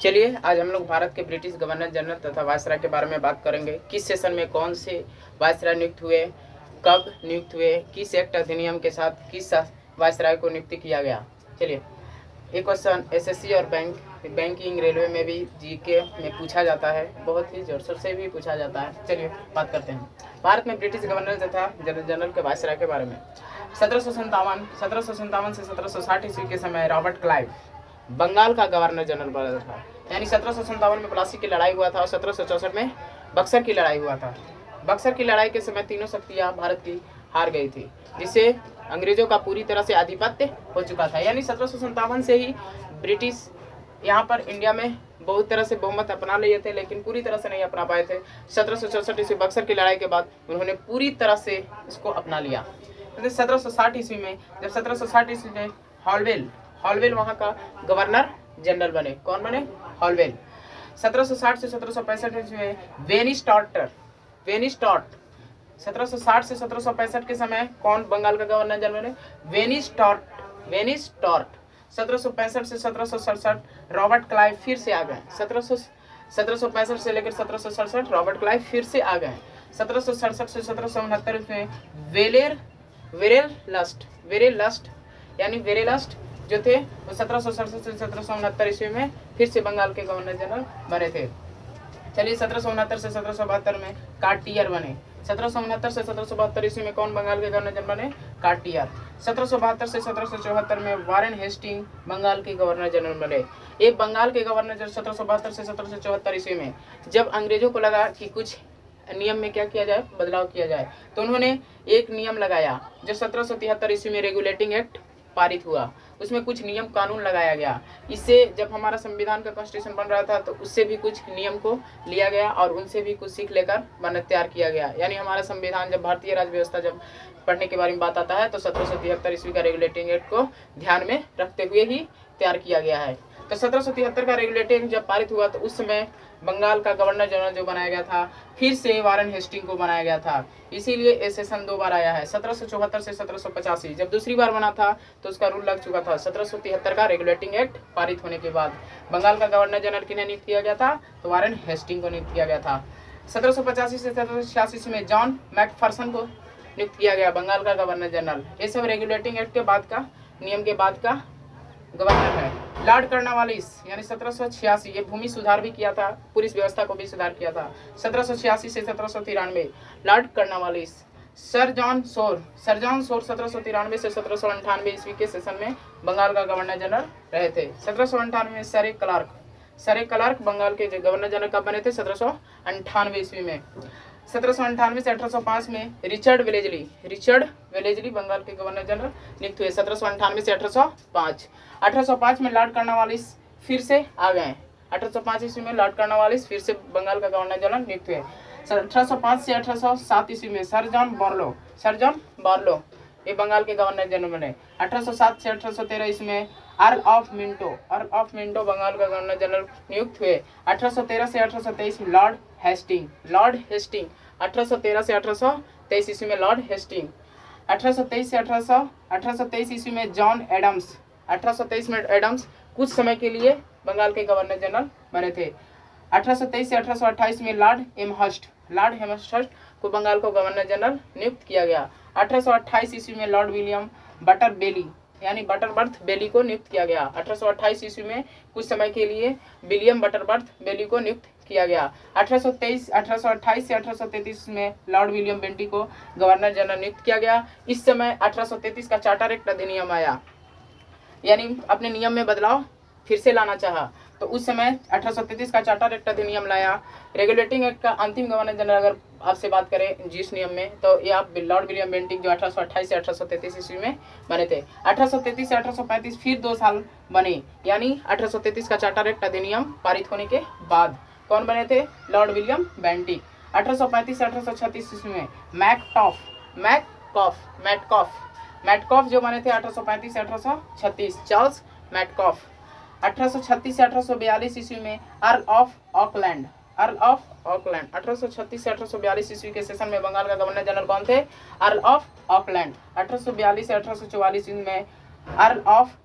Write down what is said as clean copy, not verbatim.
चलिए आज हम लोग भारत के ब्रिटिश गवर्नर जनरल तथा वायसराय के बारे में बात करेंगे। किस सेशन में कौन से वायसराय नियुक्त हुए, कब नियुक्त हुए, किस एक्ट अधिनियम के साथ किस वायसराय को नियुक्त किया गया। चलिए, एक क्वेश्चन एसएससी और बैंकिंग रेलवे में भी जीके में पूछा जाता है, बहुत ही जोर शोर से भी पूछा जाता है। चलिए बात करते हैं भारत में ब्रिटिश गवर्नर तथा जनरल के वायसराय के बारे में। 1757 से 1760 ईस्वी के समय रॉबर्ट क्लाइव बंगाल का गवर्नर जनरल बना था। यानी 1757 में प्लासी की लड़ाई हुआ था और 1764 में बक्सर की लड़ाई हुआ था। बक्सर की लड़ाई के समय तीनों शक्तियां भारत की हार गई थी, जिससे अंग्रेजों का पूरी तरह से आधिपत्य हो चुका था। यानी 1757 से ही ब्रिटिश यहाँ पर इंडिया में बहुत तरह से बहुमत अपना लिए थे, लेकिन पूरी तरह से नहीं अपना पाए थे। 1764 ईस्वी बक्सर की लड़ाई के बाद उन्होंने पूरी तरह से इसको अपना लिया। 1760 ईस्वी में जब 1760 ईस्वी में हॉलवेल वहाँ का गवर्नर जनरल बने। कौन बने? हॉलवेल। 1760 से 1765 ईस्वी में वेनिस्टॉट 1760 से 1765 के समय कौन बंगाल का गवर्नर जनरल बने? वेनिस्टॉर्ट। 1765 से 1767 रॉबर्ट क्लाइव फिर से आ गए। 1765 से लेकर 1767 रॉबर्ट क्लाइव फिर से आ गए। 1767 से 1769 में वेरेलस्ट जो थे वो 1767 से 1769 ईस्वी में फिर से बंगाल के गवर्नर जनरल बने थे। चलिए, 1769 से 1772 में कार्टियर बने। 1769 से 1772 ईस्वी में कौन बंगाल के गवर्नर जनरल बने? कार्टियर। 1772 से 1774 में वारेन हेस्टिंग बंगाल के गवर्नर जनरल बने। ये बंगाल के गवर्नर जनरल 1772 से 1774 ईस्वी में जब अंग्रेजों को लगा कि कुछ नियम में क्या किया जाए, बदलाव किया जाए, तो उन्होंने एक नियम लगाया जो 1773 ईस्वी में रेगुलेटिंग एक्ट पारित हुआ। उसमें कुछ नियम कानून लगाया गया। इससे जब हमारा संविधान का कॉन्स्टिट्यूशन बन रहा था तो उससे भी कुछ नियम को लिया गया और उनसे भी कुछ सीख लेकर बना तैयार किया गया। यानी हमारा संविधान जब भारतीय राज्य व्यवस्था जब पढ़ने के बारे में बात आता है तो 1773 ईस्वी का रेगुलेटिंग एक्ट को ध्यान में रखते हुए ही तैयार किया गया है। तो 1773 का रेगुलेटिंग जब पारित हुआ तो उस समय बंगाल का गवर्नर जनरल जो बनाया गया था फिर से वारेन हेस्टिंग को बनाया गया था। इसीलिए ये सेशन 2 बार आया है, 1774 से 1785। जब दूसरी बार बना था तो उसका रूल लग चुका था। 1773 का रेगुलेटिंग एक्ट पारित होने के बाद बंगाल का गवर्नर जनरल किन्हें नियुक्त किया गया था? तो वारेन हेस्टिंग को नियुक्त किया गया था। 1785 से 1786 में जॉन मैकफर्सन को नियुक्त किया गया बंगाल का गवर्नर जनरल। ये सब रेगुलेटिंग एक्ट के बाद का नियम के बाद का गवर्नर है। लॉर्ड कर्नवालिस यानी 1786, ये भूमि सुधार भी किया था, पुलिस व्यवस्था को भी सुधार किया था। 1786 से 1793 Lord Cornwallis. Sir John Shore 1793 से 1798 ईस्वी के सेशन में बंगाल का गवर्नर जनरल रहे थे। 1798 में सरे क्लार्क बंगाल के गवर्नर जनरल कब बने थे? 1798 ईस्वी में। 1798 से 1805 में रिचर्ड वेलेजली बंगाल के गवर्नर जनरल नियुक्त हुए। 1798 से 1805। 1805 में लॉर्ड कर्नवालिस फिर से आ गए। 1805 ईस्वी में लॉर्ड कर्नवालिस फिर से बंगाल का गवर्नर जनरल नियुक्त हुए। 1805 से 1807 ईस्वी में सर जॉन बार्लो ये बंगाल के गवर्नर जनरल बने। 1807 से 1813 ईस्वी में अर्ल ऑफ मिंटो बंगाल का गवर्नर जनरल नियुक्त हुए। 1813 से 1823 में लॉर्ड हेस्टिंग 1813 से 1823 ईस्वी में लॉर्ड हेस्टिंग। 1823 ईस्वी में जॉन एडम्स 1823 में एडम्स कुछ समय के लिए बंगाल के गवर्नर जनरल बने थे। 1823 से 1828 में लॉर्ड हेमस्टर्स्ट को बंगाल को गवर्नर जनरल नियुक्त किया गया। 1828 ईस्वी में लॉर्ड विलियम बटरबर्थ बेली को नियुक्त किया गया। 1828 ईस्वी में कुछ समय के लिए विलियम बटरबर्थ बेली को नियुक्त किया गया। 1828 से 1833 में लॉर्ड विलियम बेंटी को गवर्नर जनरल नियुक्त किया गया। इस समय 1833 का चार्टर एक्ट अधिनियम आया, यानी अपने नियम में बदलाव फिर से लाना चाहा, तो उस समय 1833 का चार्टर एक्ट अधिनियम लाया। रेगुलेटिंग एक्ट का अंतिम गवर्नर जनरल अगर आपसे बात करें जिस नियम में, तो ये आप लॉर्ड विलियम बेंटिक जो 1828 से 1833 ईस्वी में बने थे। 1833 से 1835 फिर 2 साल बने, यानी 1833 का चार्टर एक्ट अधिनियम पारित होने के बाद कौन बने थे? Lord William Bentinck. 1835 से 1836 ईस्वी में मैटकॉफ जो बने थे 1835 से 1836, चार्ल्स मैटकॉफ। 1836 से 1842 ईस्वी में अर्ल ऑफ ऑकलैंड 1836 से 1842 ईस्वी के सेशन में बंगाल का गवर्नर जनरल कौन थे? Earl of Auckland. 1842 से 1844 ईस्वी में अर्ल ऑफ